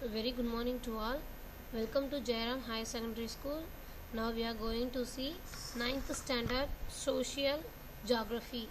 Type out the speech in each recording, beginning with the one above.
A very good morning to all. Welcome to Jairam High Secondary School. Now we are going to see ninth standard social geography.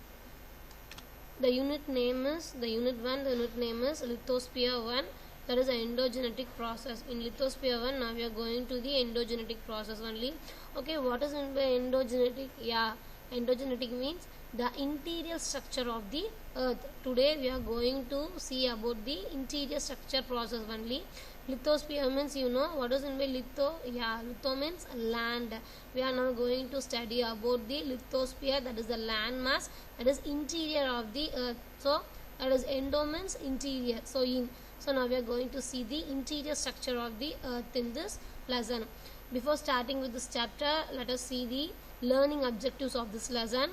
The unit unit 1, the unit name is lithosphere 1, that is an endogenetic process. In lithosphere 1, now we are going to the endogenetic process only. Okay, what is meant by endogenetic? Yeah, endogenetic means the interior structure of the earth. Today we are going to see about the interior structure process only. Lithosphere means you know what is meant by litho? Yeah, litho means land. We are now going to study about the lithosphere, that is the land mass, that is interior of the earth. So that is endo means interior. So now we are going to see the interior structure of the earth in this lesson. Before starting with this chapter, let us see the learning objectives of this lesson.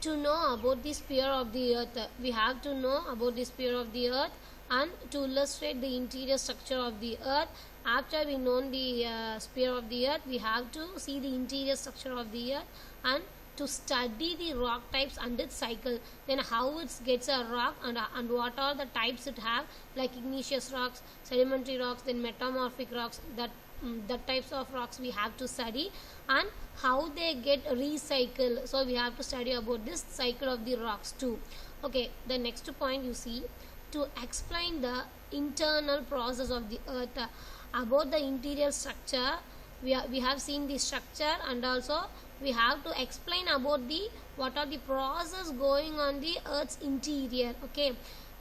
To know about the sphere of the earth, we have to know about the sphere of the earth, and to illustrate the interior structure of the earth. After we know the sphere of the earth, we have to see the interior structure of the earth and to study the rock types and its cycle, then how it gets a rock, and what are the types it have, like igneous rocks, sedimentary rocks, then metamorphic rocks, that types of rocks we have to study, and how they get recycled. So we have to study about this cycle of the rocks too. Okay, the next point you see, to explain the internal process of the earth. About the interior structure, we have seen the structure, and also we have to explain about the what are the process going on the earth's interior. Okay,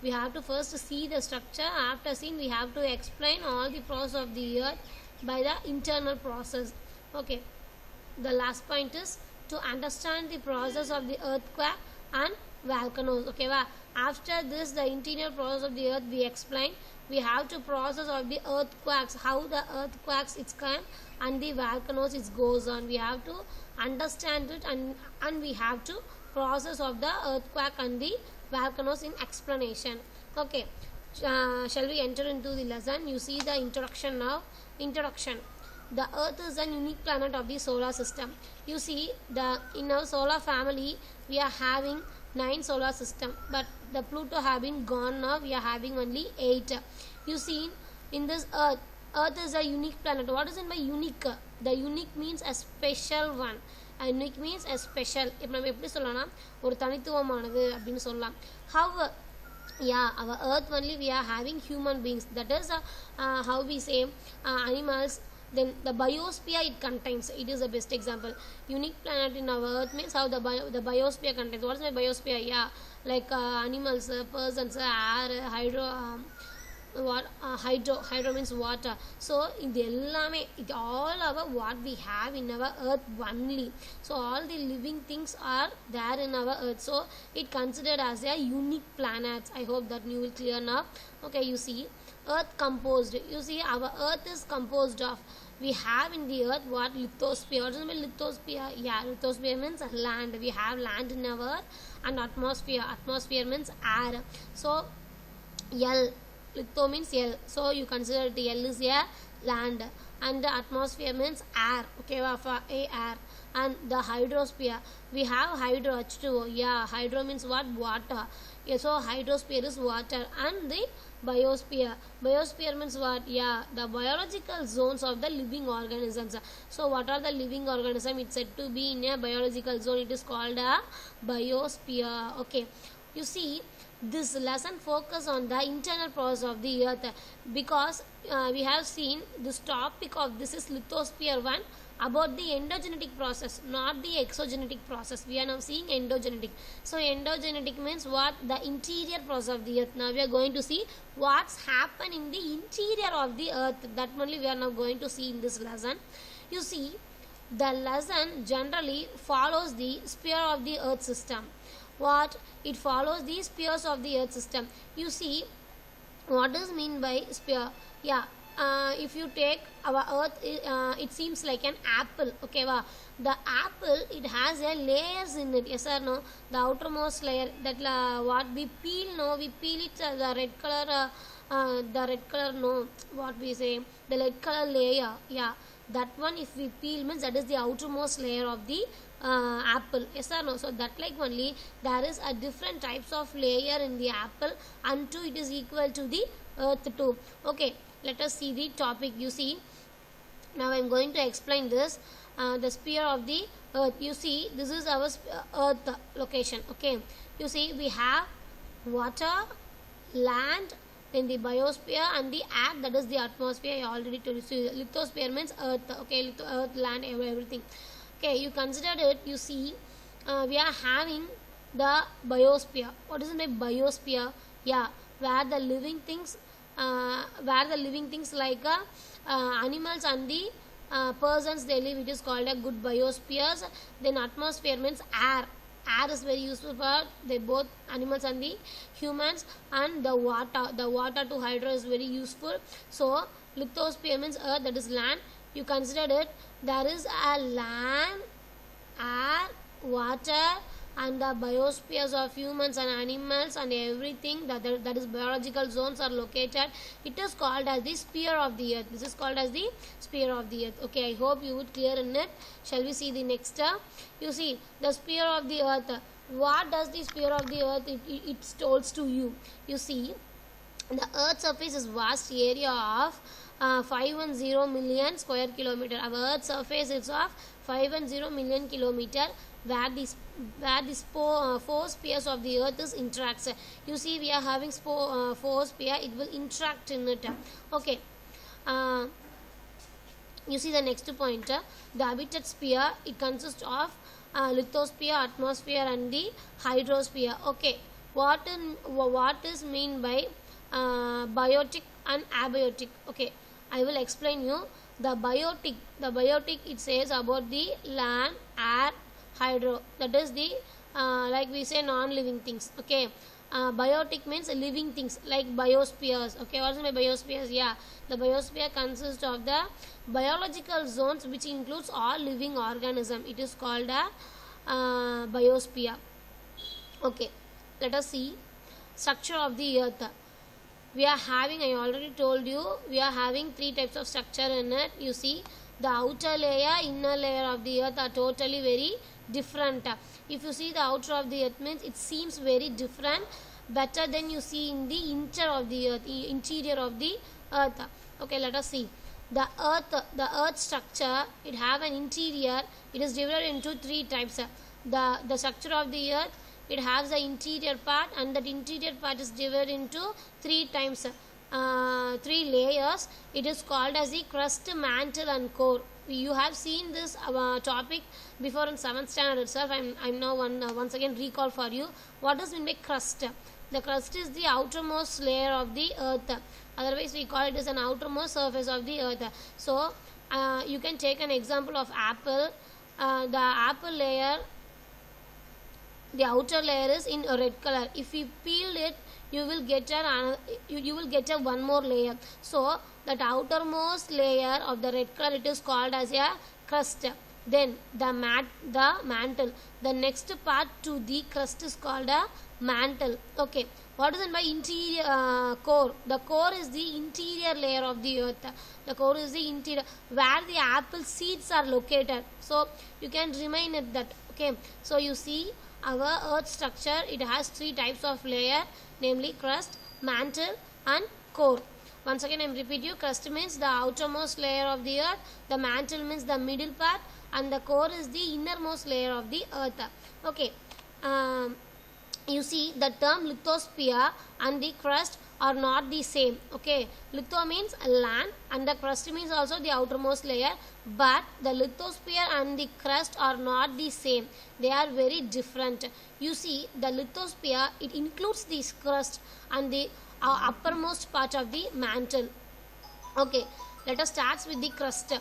we have to first see the structure. After seeing, we have to explain all the process of the earth by the internal process. Okay, the last point is to understand the process of the earthquake and volcanoes. Okay, after this, the interior process of the earth we explain. We have to process of the earthquakes, how the earthquakes it's come, and the volcanoes it goes on. We have to understand it, and we have to process of the earthquake and the volcanoes in explanation. Okay, shall we enter into the lesson? You see the introduction now. Introduction. The earth is an unique planet of the solar system. You see, in our solar family we are having 9 solar system, but the Pluto have been gone. Now we are having only 8. You see, in this earth is a unique planet. What is it by unique? The unique means a special one. A unique means a special. இப்போ நம்ம எப்படி சொல்லலாம், ஒரு தனித்துவமானது அப்படின்னு சொல்லலாம். However, yeah, our earth only we are having human beings, that is how we say animals. Then the biosphere it contains, it is the best example. Unique planet in our earth means how the biosphere contains. What is my biosphere? Yeah, like animals, persons, air, hydro means water. So in the ellame, it all our what we have in our earth only. So all the living things are there in our earth, so it considered as a unique planet. I hope that you will clear now. Okay, you see, earth composed. You see, our earth is composed of, we have in the earth what? Lithosphere. What is mean lithosphere? Yeah, lithosphere means land. We have land in our earth. And atmosphere. Atmosphere means air. So L, litho means L, so you consider the L is a land, and the atmosphere means air. Okay, for a air. And the hydrosphere, we have hydro, H2O. Yeah, hydro means what? Water. Yeah, so hydrosphere is water. And the biosphere, biosphere means what? Yeah, the biological zones of the living organisms. So what are the living organism? It's said to be in a biological zone. It is called a biosphere. Okay, you see, this lesson focus on the internal process of the earth, because we have seen this topic of this is lithosphere 1 about the endogenetic process, not the exogenetic process. We are now seeing endogenetic. So endogenetic means what? The interior process of the earth. Now we are going to see what's happened in the interior of the earth. That only we are now going to see in this lesson. You see, the lesson generally follows the sphere of the earth system. What? It follows the spheres of the earth system. You see, what does mean by sphere? Yeah, if you take our earth, it seems like an apple. Okay, the apple, it has a layers in it. Yes or no? The outermost layer, that what we peel, no, we peel it, the red color, no, what we say, the red color layer. Yeah, that one if we peel means that is the outermost layer of the apple. Yes or no? So that like only there is a different types of layer in the apple until it is equal to the earth too. Okay, let us see the topic. You see, now I am going to explain this. The sphere of the earth. You see, this is our earth location. Okay, you see we have water, land, then the biosphere, and the air, that is the atmosphere. I already told you. So lithosphere means earth. Okay, earth, land, everything. Okay, you considered it. You see, we are having the biosphere. What is it by biosphere? Yeah, where the living things like animals and the persons they live, it is called a good biospheres. Then atmosphere means air. Air is very useful for they both animals and the humans. And the water to hydro is very useful. So lithosphere means earth, that is land. You considered it, there is a land, air, water, and the biospheres of humans and animals and everything that is biological zones are located. It is called as the sphere of the earth. This is called as the sphere of the earth. Okay, I hope you would clear in it. Shall we see the next? You see the sphere of the earth. What does the sphere of the earth it tells to you? You see, the earth surface is vast area of 510 million square kilometer. Our earth surface is of 510 million kilometer, where these four spheres of the earth is interacts. You see, we are having four sphere, it will interact in it. Okay, you see the next point, the habitat sphere, it consists of lithosphere, atmosphere, and the hydrosphere. Okay, what is mean by biotic and abiotic? Okay, I will explain you. The biotic it says about the land, air, hydro, that is the like we say non-living things. Okay, biotic means living things like biospheres. Okay, what is my biospheres? Yeah, the biosphere consists of the biological zones which includes all living organism. It is called a biosphere. Okay, let us see structure of the earth. We are having, I already told you, we are having three types of structure in it. You see, the outer layer, inner layer of the earth are totally very different. If you see the outer of the earth means it seems very different, better than you see in the interior of the earth. Okay, let us see. The earth structure, it have an interior. It is divided into three types. The structure of the earth, it has the interior part, and that interior part is divided into three layers. It is called as the crust, mantle, and core. You have seen this topic before in 7th standard itself. I'm now once again recall for you. What does mean by crust? The crust is the outermost layer of the earth. Otherwise, we call it as an outermost surface of the earth. So, you can take an example of apple. The apple layer, the outer layer is in a red color. If you peel it, you will get a one more layer. So that outermost layer of the red color, it is called as a crust. Then the mantle, the next part to the crust is called a mantle. Okay, what is it by interior core? The core is the interior layer of the earth. The core is the interior where the apple seeds are located. So you can remain at that. Okay, so you see our earth structure, it has three types of layer, namely crust, mantle, and core. Once again I am repeat you, crust means the outermost layer of the earth, the mantle means the middle part, and the core is the innermost layer of the earth. Okay, you see the term lithosphere and the crust are not the same. Okay, litho means land and the crust means also the outermost layer, but the lithosphere and the crust are not the same. They are very different. You see, the lithosphere, it includes the crust and the uppermost part of the mantle. Okay, let us start with the crust.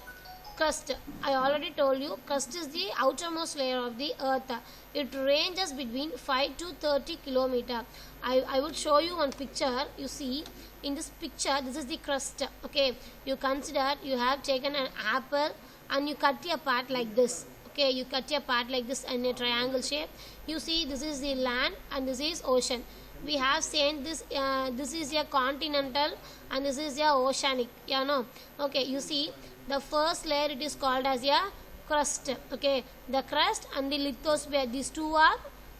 Crust, I already told you, crust is the outermost layer of the earth. It ranges between 5 to 30 kilometer. I will show you one picture. You see, in this picture, this is the crust. Okay, you consider you have taken an apple and you cut a part like this. Okay, you cut a part like this in a triangle shape. You see, this is the land and this is ocean. we have seen this this is a continental and this is a oceanic, no. Okay, you see the first layer, it is called as a crust. Okay, the crust and the lithosphere, these two are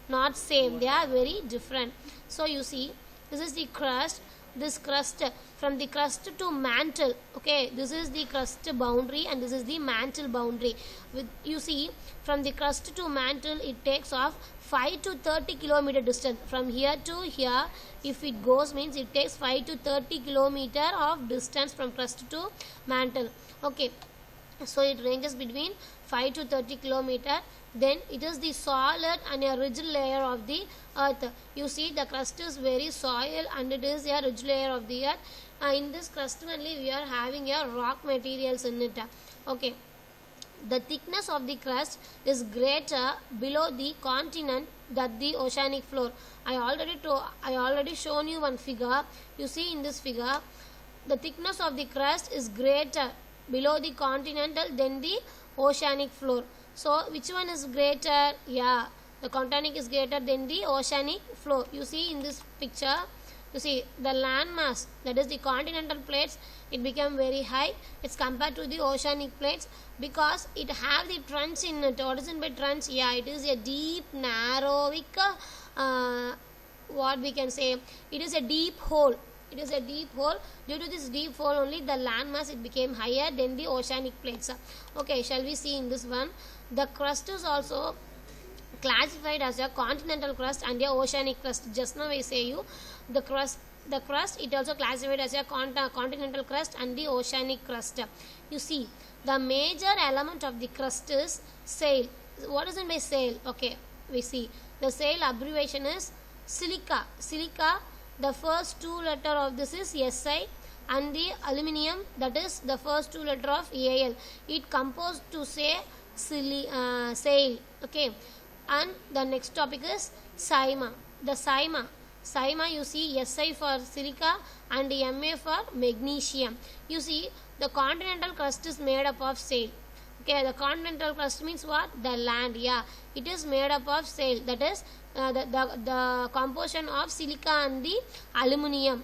not same, they are very different. So you see, this is the crust, this crust, from the crust to mantle. Okay, this is the crust boundary and this is the mantle boundary. With, you see, from the crust to mantle, it takes off 5 to 30 kilometer distance. From here to here, if it goes, means it takes 5 to 30 kilometer of distance from crust to mantle. Okay, so it ranges between 5 to 30 kilometer. Then it is the solid and a ridge layer of the earth. You see, the crust is very soil and it is a ridge layer of the earth. In this crust only we are having a rock materials in it. Okay, the thickness of the crust is greater below the continent than the oceanic floor. I already shown you one figure. You see in this figure, the thickness of the crust is greater below the continental than the oceanic floor. So which one is greater? Yeah, the continental is greater than the oceanic floor. You see in this picture, you see the land mass, that is the continental plates, it became very high. It's compared to the oceanic plates because it have the trench in it. What is it by trench? Yeah, it is a deep, narrow, what we can say, it is a deep hole. It is a deep hole. Due to this deep hole only, the land mass, it became higher than the oceanic plates. Okay, shall we see in this one? The crust is also classified as a continental crust and a oceanic crust. Just now I say you, the crust it also classified as a continental crust and the oceanic crust. You see, the major element of the crust is shale. What is it by shale? Okay, we see the shale abbreviation is silica. The first two letter of this is Si, and the aluminium, that is the first two letter of Al. It composed to say shale. Okay, and the next topic is Sima. The Sima, you see Si for silica and Ma for magnesium. You see, the continental crust is made up of shale. Okay, the continental crust means what? The land. Yeah, it is made up of shale. That is the composition of silica and the aluminium.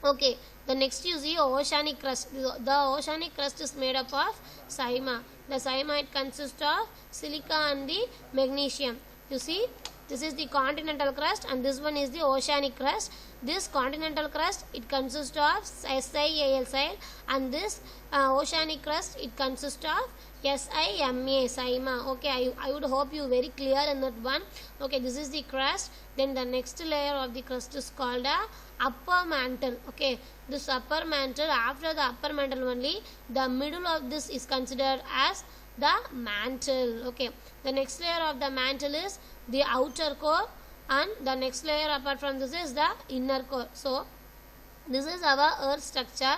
Okay, the next you see oceanic crust. The oceanic crust is made up of Sima. The Sima, it consists of silica and the magnesium. You see, this is the continental crust and this one is the oceanic crust. This continental crust, it consists of SiAl, shale, and this oceanic crust, it consists of Sima, Sima. Okay, I would hope you very clear in that one. Okay, this is the crust. Then the next layer of the crust is called a upper mantle. Okay, this upper mantle, after the upper mantle only, the middle of this is considered as the mantle. Okay, the next layer of the mantle is the outer core, and the next layer apart from this is the inner core. So this is our earth structure.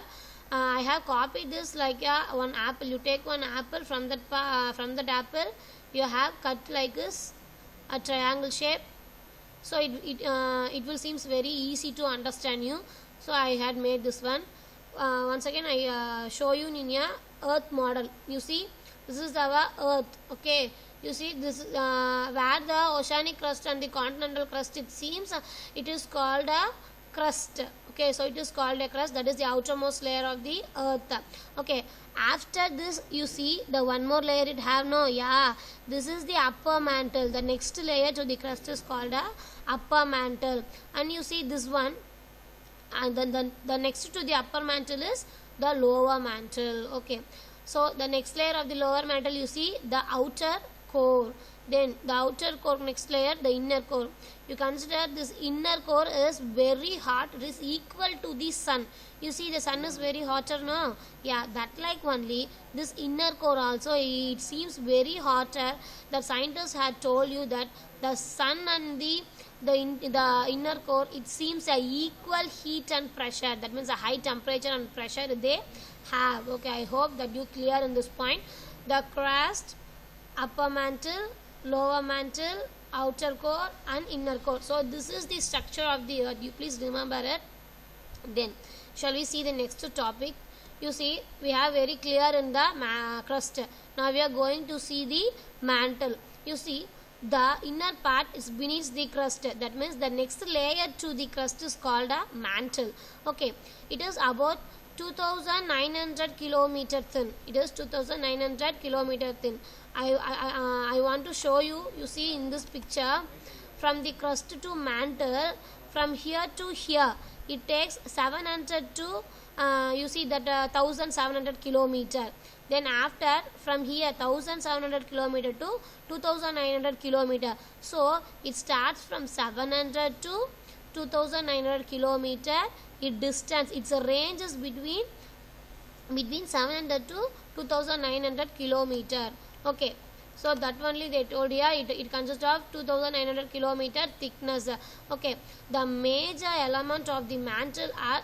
I have copied this like one apple. You take one apple, from that apple you have cut like this a triangle shape. So it will seems very easy to understand you. So I had made this one. Once again I show you in a earth model. You see, this is our earth. Okay, you see this where the oceanic crust and the continental crust, it seems it is called a crust. Okay, so it is called a crust, that is the outermost layer of the earth. Okay, after this you see the one more layer it have, no? Yeah, this is the upper mantle. The next layer to the crust is called a upper mantle, and you see this one, and then the next to the upper mantle is the lower mantle. Okay, so the next layer of the lower mantle, you see the outer core. Then the outer core, next layer, the inner core. You consider this inner core is very hot. It is equal to the sun. You see the sun is very hotter, no? Yeah, that like only this inner core also, it seems very hotter. The scientists had told you that the sun and the inner core, it seems a equal heat and pressure. That means a high temperature and pressure they have. Okay, I hope that you clear in this point. The crust, upper mantle, lower mantle, outer core and inner core. So this is the structure of the earth. You please remember it. Then shall we see the next topic? You see, we have very clear in the crust. Now we are going to see the mantle. You see, the inner part is beneath the crust. That means the next layer to the crust is called a mantle. Okay, it is about 2900 kilometer thin. It is 2900 kilometer thin. I want to show you. You see in this picture, from the crust to mantle, from here to here, it takes 700 to you see that 1700 kilometer. Then after, from here 1700 kilometer to 2900 kilometer. So it starts from 700 to 2900 kilometer. It distance, its a range is between 700 to 2900 kilometer. Okay, so that only they told here. It consists of 2900 kilometer thickness. Okay, the major element of the mantle are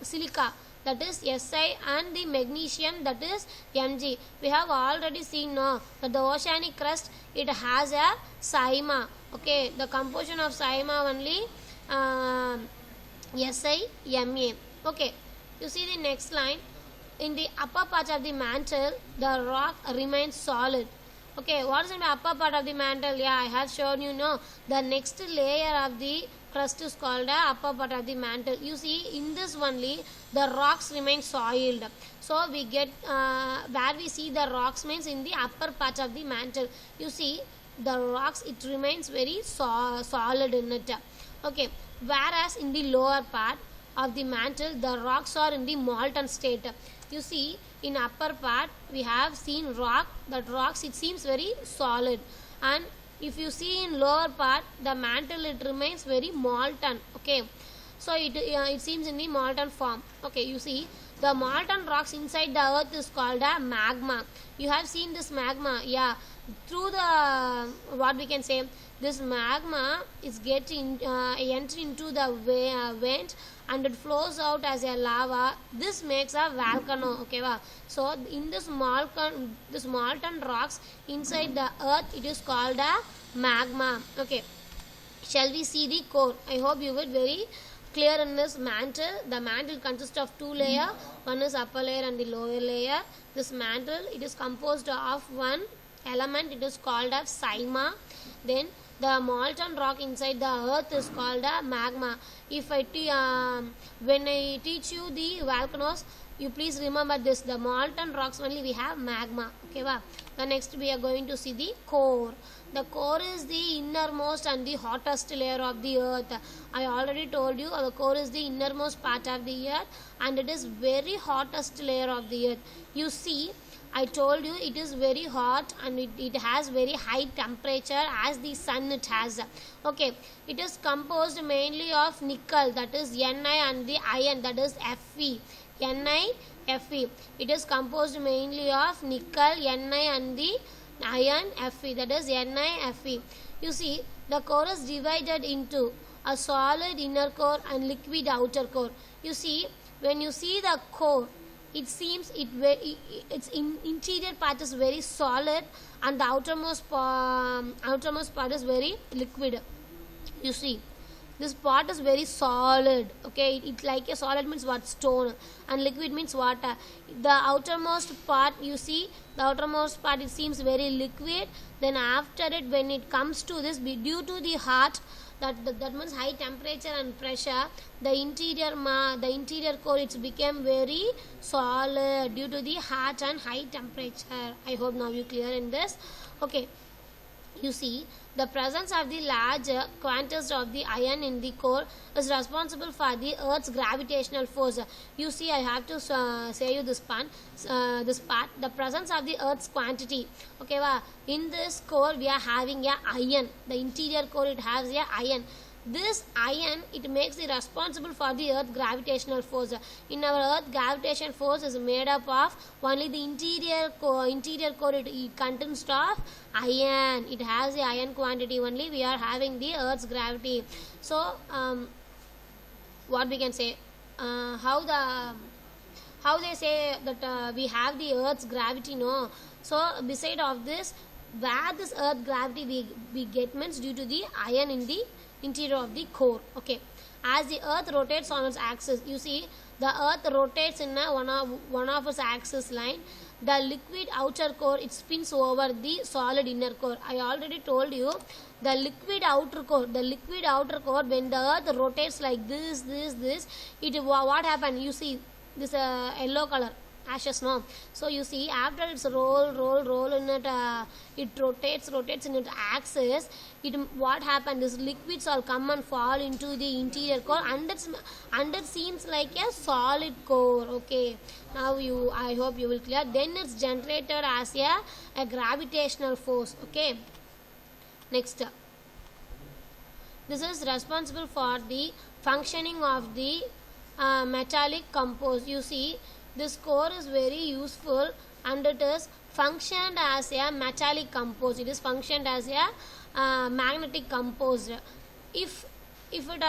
silica, that is Si, and the magnesium, that is Mg. We have already seen now that the oceanic crust, it has a Sima. Okay, the composition of Sima only Si, Ma. Okay, you see the next line. In the upper part of the mantle, the rock remains solid. Okay, what is in the upper part of the mantle? Yeah, I have shown you know. The next layer of the crust is called the upper part of the mantle. You see, in this only the rocks remain soiled. So we get where we see the rocks means in the upper part of the mantle. You see the rocks, it remains very solid in it. Okay, whereas in the lower part of the mantle, the rocks are in the molten state. You see, in upper part we have seen rock. That rocks, it seems very solid, and if you see in lower part, the mantle, it remains very molten. Okay, so it seems in the molten form. Okay, you see the molten rocks inside the earth is called a magma. You have seen this magma. Yeah, through the what we can say, this magma is getting entry into the vent, and it flows out as a lava. This makes a volcano. Okay, so in this molten rocks inside the earth, it is called a magma. Okay, shall we see the core? I hope you will very clear in this mantle. The mantle consists of two layers. One is upper layer and the lower layer. This mantle, it is composed of one element. It is called as Sima. Then the molten rock inside the earth is called a magma. If when I teach you the volcanoes, you please remember this. The molten rocks only we have magma. Okay, the next we are going to see the core. The core is the innermost and the hottest layer of the earth. I already told you our core is the innermost part of the earth, and it is very hottest layer of the earth. You see, I told you it is very hot, and it has very high temperature as the sun it has. Okay, it is composed mainly of nickel, that is Ni, and the iron, that is Fe. Ni, Fe. It is composed mainly of nickel, Ni, and the iron, Fe, that is Ni, Fe. You see, the core is divided into a solid inner core and liquid outer core. You see, when you see the core, it seems its interior part is very solid, and the outermost part is very liquid. You see, this part is very solid. Okay, it like a solid means what? Stone, and liquid means water. The outermost part, you see, the outermost part, it seems very liquid. Then after it, when it comes to this, due to the heat, that means high temperature and pressure, the interior core, it's became very solid due to the heat and high temperature. I hope now you clear in this. Okay, you see, the presence of the large quantities of the iron in the core is responsible for the Earth's gravitational force. You see, I have to say you this part. The presence of the Earth's quantity. Okay, in this core we are having a iron. The interior core, it has a iron. This iron, it makes the responsible for the earth gravitational force. In our earth, gravitation force is made up of only the interior core. It contains of iron. It has the iron quantity only. We are having the earth's gravity. So what we can say, how they say that we have the earth's gravity, no. So beside of this, where this earth gravity we get means due to the iron in the interior of the core. Okay, as the earth rotates on its axis. You see, the earth rotates in one of its axis line. The liquid outer core, it spins over the solid inner core. I already told you, the liquid outer core, when the earth rotates like this, it what happened? You see this yellow color ashes, no? So you see, after it's roll in it, it rotates in its axis. It what happened is liquids all come and fall into the interior core, and it seems like a solid core. Okay, now I hope you will clear. Then it's generated as a gravitational force. Okay, next, this is responsible for the functioning of the metallic compost. You see, this core is very useful, and it is functioned as a metallic compost. It is functioned as a magnetic compost. If it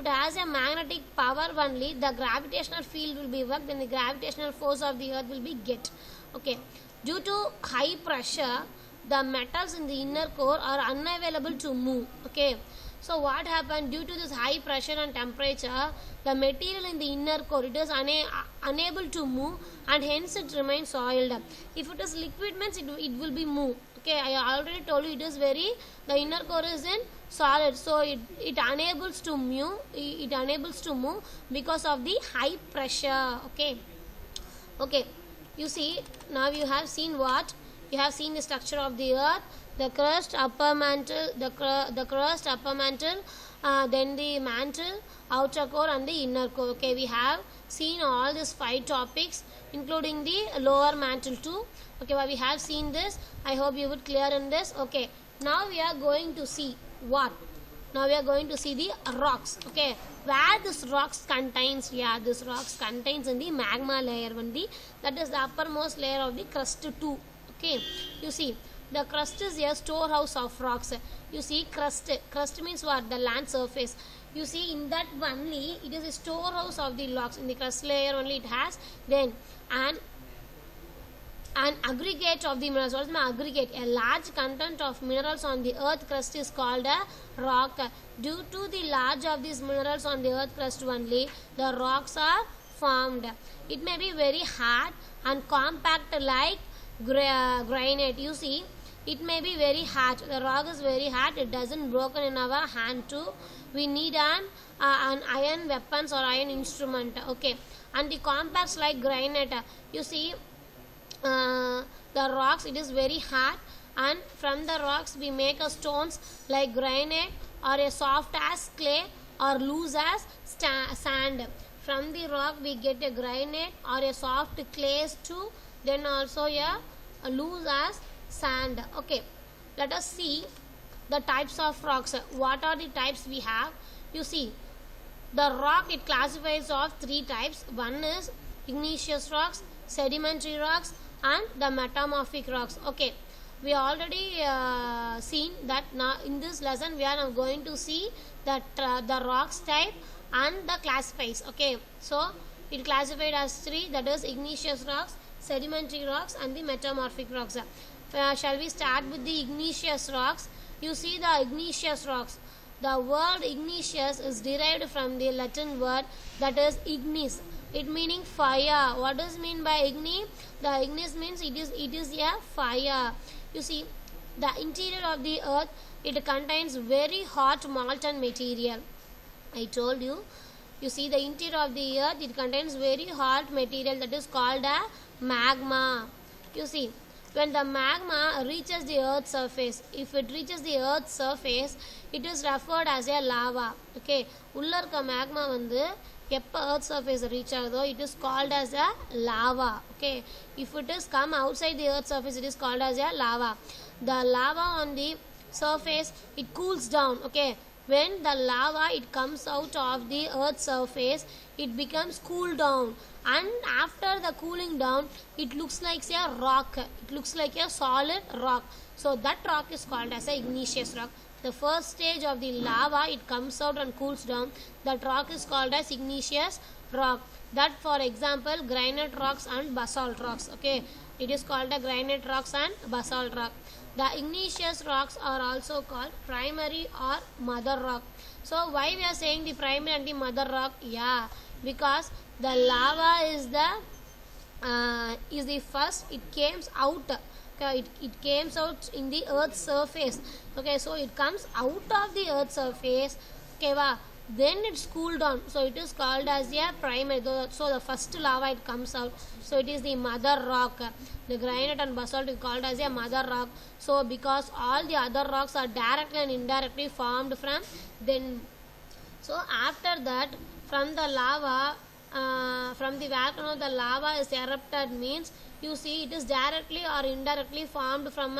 has a magnetic power only, the gravitational field will be worked, then the gravitational force of the earth will be get. Okay, due to high pressure, the metals in the inner core are unavailable to move. Okay, so what happened, due to this high pressure and temperature, the material in the inner core, it is unable to move, and hence it remains soiled. If it is liquid means it will be moved. Okay, I already told you, the inner core is in solid, so it enables to move because of the high pressure. Okay, you see, now you have seen what? You have seen the structure of the earth, the crust, upper mantle, the crust, upper mantle, then the mantle, outer core, and the inner core. Okay, we have seen all these 5 topics, including the lower mantle too. Okay, well, we have seen this. I hope you would clear in this. Okay, now we are going to see what? Now we are going to see the rocks. Okay, where this rocks contains? Yeah, this rocks contains in the magma layer only. That is the uppermost layer of the crust too. Okay, you see, the crust is a storehouse of rocks. You see, crust means what? The land surface. You see, in that only it is a storehouse of the rocks. In the crust layer only it has. Then an aggregate of the minerals. What is an aggregate? A large content of minerals on the earth crust is called a rock. Due to the large of these minerals on the earth crust only, the rocks are formed. It may be very hard and compact like granite. You see, it may be very hard. The rock is very hard. It doesn't broken in our hand too. We need an iron weapons or iron instrument. Okay, and the compacts like granite. You see, the rocks, it is very hard, and from the rocks we make a stones like granite, or a soft as clay, or loose as sand. From the rock we get a granite or a soft clays too, then also a loose as sand. Okay, let us see the types of rocks. What are the types we have? You see, the rock, it classifies of 3 types. One is igneous rocks, sedimentary rocks, and the metamorphic rocks. Okay, we already seen that. Now in this lesson we are now going to see that the rocks type and the classifies. Okay, so it classified as 3, that is igneous rocks, sedimentary rocks, and the metamorphic rocks. Shall we start with the igneous rocks? You see, the igneous rocks, the word igneous is derived from the Latin word that is ignis, it meaning fire. What does mean by igni? The ignis means it is a fire. You see, the interior of the earth, it contains very hot molten material. I told you. You see, the interior of the earth, it contains very hot material that is called a magma. You see, when the magma reaches the earth's surface, if it reaches the earth's surface, it is referred as a lava. Okay, உள்ள இருக்க magma வந்து எப்ப earth surface reach ஆகுதோ, it is called as a lava. Okay, if it is come outside the earth surface, it is called as a lava. The lava on the surface, it cools down. Okay, when the lava, it comes out of the earth's surface, it becomes cool down, and after the cooling down, it looks like a rock. It looks like a solid rock. So that rock is called as a igneous rock. The first stage of the lava, it comes out and cools down. That rock is called as igneous rock. That, for example, granite rocks and basalt rocks. Okay, it is called a granite rocks and basalt rock. The igneous rocks are also called primary or mother rock. So why we are saying the primary and the mother rock? Yeah, because the lava is the first, it came out, okay, it came out in the earth's surface, okay, so it comes out of the earth's surface, okay, then it's cooled down, so it is called as a primary. So the first lava it comes out, so it is the mother rock. The granite and basalt is called as a mother rock. So because all the other rocks are directly and indirectly formed from then. So after that, from the lava, from the volcano, the lava is erupted, means you see it is directly or indirectly formed from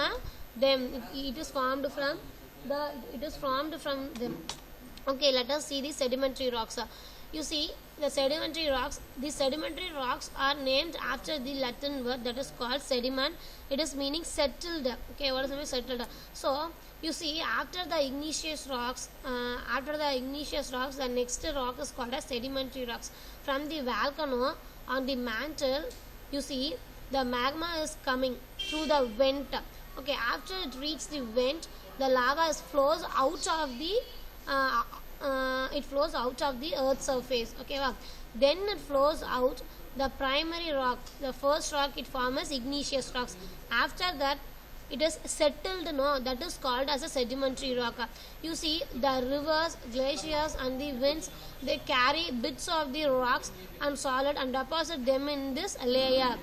them. It is formed from them. Okay, let us see the sedimentary rocks. You see the sedimentary rocks are named after the Latin word that is called sediment. It is meaning settled. Okay, what does it mean settled? So you see after the igneous rocks, the next rock is called as sedimentary rocks. From the volcano on the mantle, you see the magma is coming through the vent. Okay, after it reaches the vent, the lava flows out of the earth's surface. Okay, then it flows out the primary rock. The first rock it forms as igneous rocks. After that, it is settled, that is called as a sedimentary rock. You see the rivers, glaciers and the winds, they carry bits of the rocks and solid and deposit them in this layer.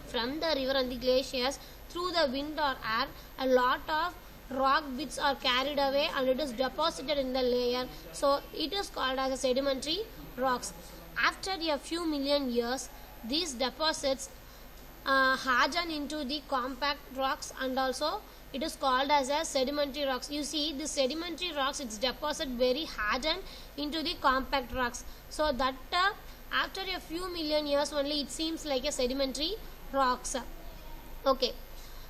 From the river and the glaciers, through the wind or air, a lot of rock bits are carried away and it is deposited in the layer, so it is called as a sedimentary rocks. After a few million years, these deposits harden into the compact rocks, and also it is called as a sedimentary rocks. You see the sedimentary rocks, it's deposit very hardened into the compact rocks, so that after a few million years only it seems like a sedimentary rocks. Okay,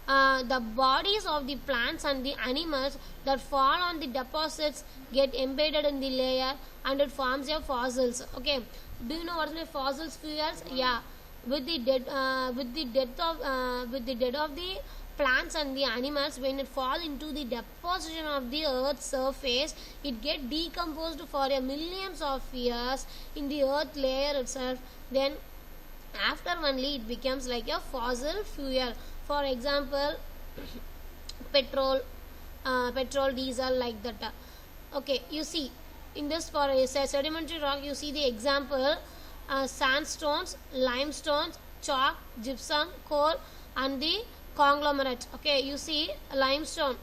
the bodies of the plants and the animals that fall on the deposits get embedded in the layer and it forms your fossils. Okay, do you know what is my fossils fuels? Yeah, with the dead of the plants and the animals, when it fall into the deposition of the earth's surface, it get decomposed for a millions of years in the earth layer itself. Then after only it becomes like a fossil fuel. For example, petrol, diesel, like that. Okay, you see in this, for a sedimentary rock, you see the example, sandstones, limestones, chalk, gypsum, coal and the conglomerate. Okay, you see limestone,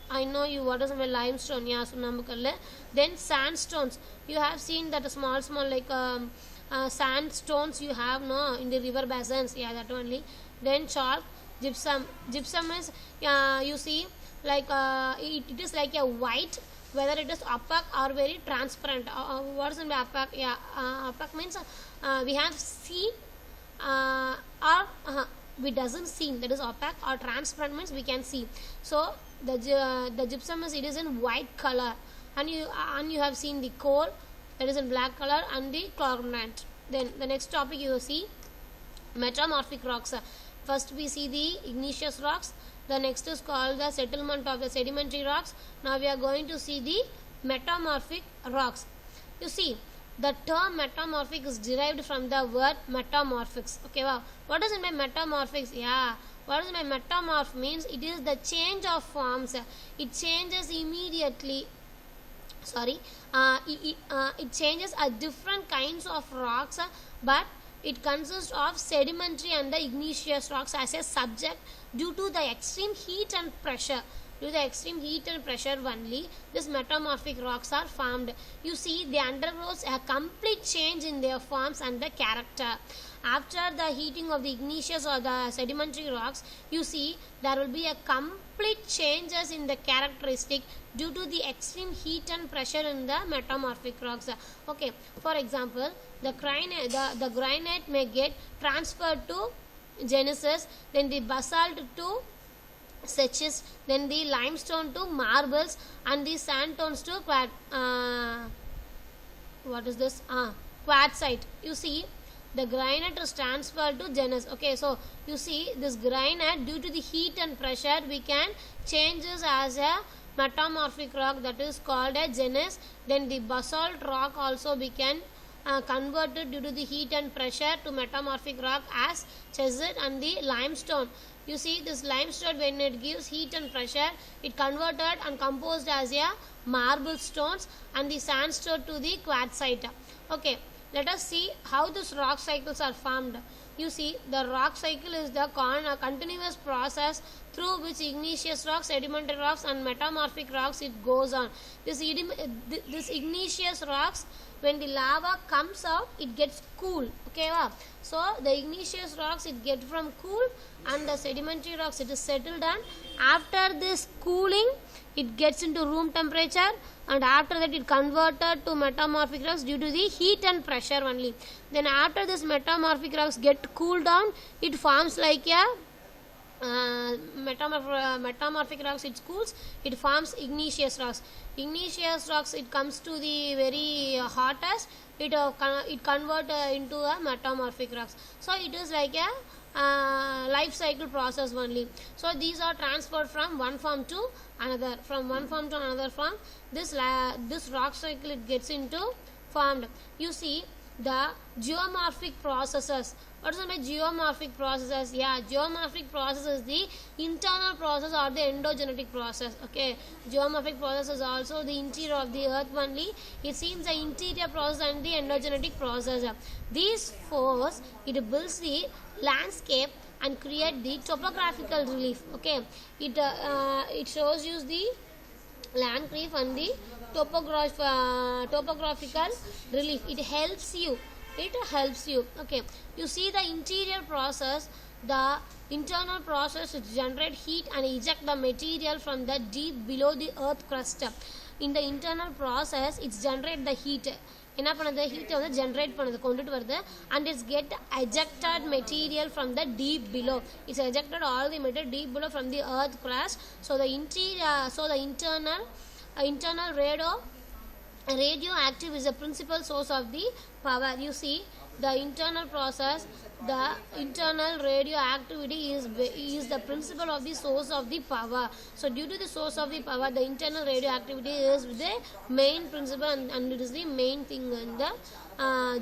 I know you what is a limestone, yeah, Sunnambukalla. Then sandstones, you have seen that small like sandstones you have in the river basins, yeah, that only. Then chalk, gypsum is you see like it is like a white, whether it is opaque or very transparent. What is opaque? Yeah, opaque means we have seen or we doesn't see, that is opaque, or transparent means we can see. So the gypsum is, it is in white color, and you have seen the coal, that is in black color, and the conglomerate. Then the next topic you will see metamorphic rocks. First we see the igneous rocks, the next is called the settlement of the sedimentary rocks. Now we are going to see the metamorphic rocks. You see the term metamorphic is derived from the word metamorphics. Okay, wow, what does it mean metamorphics? Yeah, what does it mean metamorph? Means it is the change of forms, it changes immediately. It changes a different kinds of rocks, but it consists of sedimentary and the igneous rocks as a subject due to the extreme heat and pressure. Due to the extreme heat and pressure only, these metamorphic rocks are formed. You see, they undergo a complete change in their forms and the character. After the heating of the igneous or the sedimentary rocks, you see there will be a complete changes in the characteristic due to the extreme heat and pressure in the metamorphic rocks. Okay, for example, the granite may get transferred to gneisses, then the basalt to schist, then the limestone to marbles, and the sandstones to quartzite. You see, the granite is transferred to gneiss. Okay, so you see this granite, due to the heat and pressure, we can change this as a metamorphic rock, that is called a gneiss. Then the basalt rock also became converted due to the heat and pressure to metamorphic rock as chesed, and the limestone. You see this limestone, when it gives heat and pressure, it converted and composed as a marble stones, and the sandstone to the quartzite. Okay, let us see how these rock cycles are formed. You see, the rock cycle is the continuous process through which igneous rocks, sedimentary rocks, and metamorphic rocks it goes on. This igneous rocks, when the lava comes out, it gets cool. Okay, so the igneous rocks it get from cool, and the sedimentary rocks it is settled down. After this cooling, it gets into room temperature, and after that it converted to metamorphic rocks due to the heat and pressure only. Then after this metamorphic rocks get cooled down, it forms like a metamorphic rocks it cools, it forms igneous rocks. Igneous rocks it comes to the very hottest, it convert into a metamorphic rocks. So it is like a life cycle process only. So these are transferred from one form to another, from one form to another form. This rock cycle it gets into formed. You see the geomorphic processes. What is the geomorphic processes? Yeah, geomorphic process is the internal process or the endogenetic process. Okay, geomorphic process is also the interior of the earth only. It seems the interior process and the endogenetic process. These force it builds the landscape and create the topographical relief. Okay, it shows you the land relief and the topographical relief. It helps you. Okay, you see the interior process, the internal process is generate heat and eject the material from the deep below the earth crust. In the internal process it's generate the heat. என்ன பண்ணுது, ஹீட்டை வந்து generate பண்ணுது, கொண்டுட்டு வருது, and it's get ejected material from the deep below. It's ejected all the material deep below from the earth crust. So the internal radioactive is the principal source of the power. You see the internal process, the internal radioactivity is the principle of the source of the power. So due to the source of the power, the internal radioactivity is the main principle, and it is the main thing in the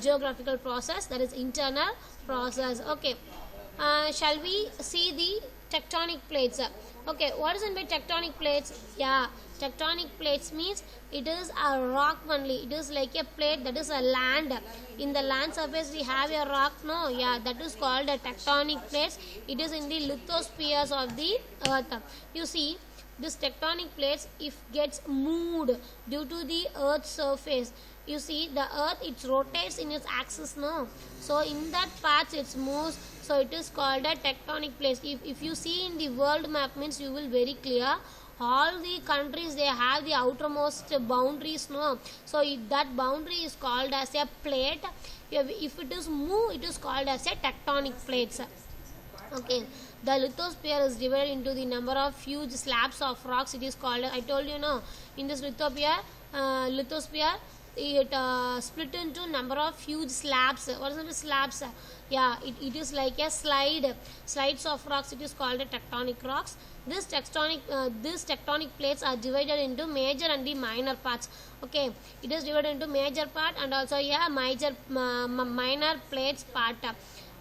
geographical process, that is internal process. Okay, shall we see the tectonic plates? Okay, what is meant by tectonic plates? Yeah, tectonic plates means it is a rock only. It is like a plate, that is a land. In the land surface we have a rock, no? Yeah, that is called a tectonic plates. It is in the lithospheres of the earth. You see this tectonic plates, if gets moved due to the earth's surface, you see the earth it rotates in its axis, no? So in that path it moves, so it is called a tectonic place. If you see in the world map, means you will very clear all the countries they have the outermost boundaries, no? So that boundary is called as a plate. If it is move, it is called as a tectonic plates. Okay, the lithosphere is divided into the number of huge slabs of rocks. It is called, I told you, no, in this lithosphere it split into number of huge slabs. What is the slabs? Yeah, it is like a slides of rocks. It is called a tectonic rocks. These tectonic plates are divided into major and the minor parts. Okay, it is divided into major part and also minor plates part.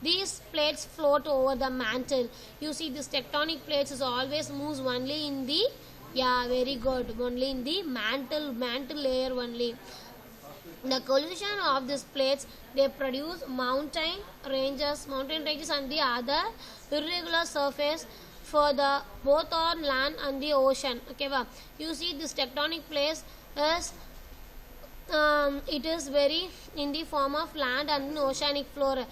These plates float over the mantle. You see this tectonic plates is always moves only in the, yeah, very good, only in the mantle layer only. The collision of these plates, they produce mountain ranges and the other irregular surface for the both on land and the ocean. Okay, you see this tectonic plates is it is very in the form of land and oceanic floor.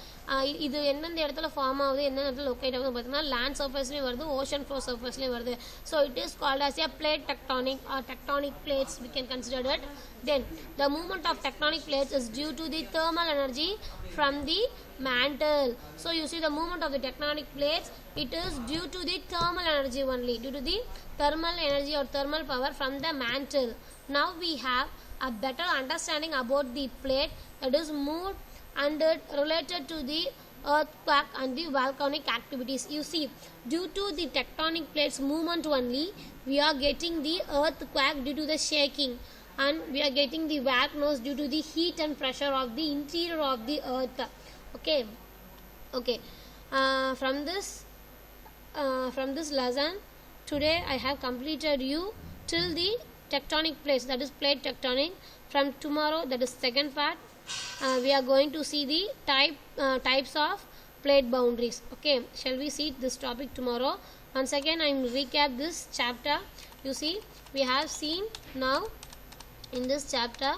இது எந்தெந்த இடத்துல form ஆகுது, எந்தெந்த இடத்துல locate ஆகுது பார்த்தீங்கன்னா land சர்ஃபேஸ்லேயும் வருது, ocean floor சர்ஃபேஸ்லேயும் வருது. So it is called as a plate tectonic or tectonic plates, we can consider it. Then the movement of tectonic plates is due to the thermal energy from the mantle. So you see the movement of the tectonic plates, it is due to the thermal energy only, due to the thermal energy or thermal power from the mantle. Now we have a better understanding about the plate that is moved and related to the earthquake and the volcanic activities. You see, due to the tectonic plates movement only, we are getting the earthquake due to the shaking, and we are getting the volcanoes due to the heat and pressure of the interior of the earth. Okay. From this lesson today I have completed you till the tectonic plates, that is plate tectonic. From tomorrow, that is second part, we are going to see the types of plate boundaries. Okay, shall we see this topic tomorrow? Once again I will recap this chapter. You see, we have seen now in this chapter,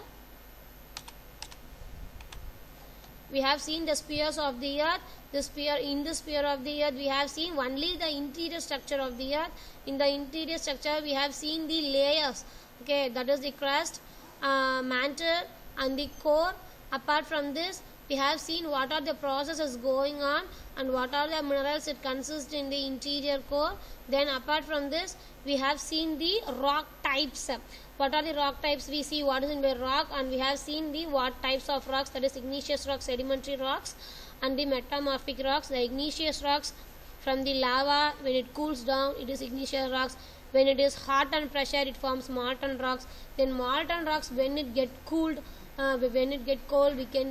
we have seen the spheres of the earth. In the sphere of the earth we have seen only the interior structure of the earth. In the interior structure we have seen the layers, okay, that is the crust, mantle and the core. Apart from this, we have seen what are the processes going on and what are the minerals it consists in the interior core. Then apart from this, we have seen the rock types. What are the rock types? We see what is in the rock, and we have seen the what types of rocks, that is igneous rocks, sedimentary rocks, and the metamorphic rocks. The igneous rocks, from the lava, when it cools down it is igneous rocks. When it is hot and pressure it forms molten rocks. Then molten rocks, when it get cooled, when it get cold, we get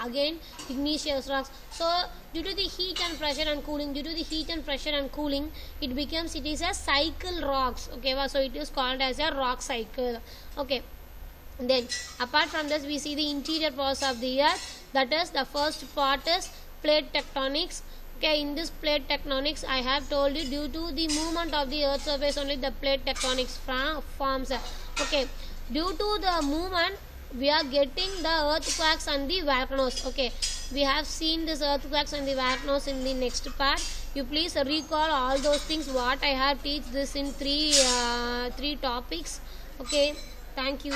again igneous rocks. So due to the heat and pressure and cooling, it is a cycle rocks. Okay, so it is called as a rock cycle. Okay. Then apart from this, we see the interior parts of the earth. That is, the first part is plate tectonics. Okay, in this plate tectonics I have told you, due to the movement of the earth surface only the plate tectonics forms. Okay, due to the movement we are getting the earthquakes and the volcanoes. Okay, we have seen this earthquakes and the volcanoes in the next part. You please recall all those things what I have teach this in three topics. Okay, thank you.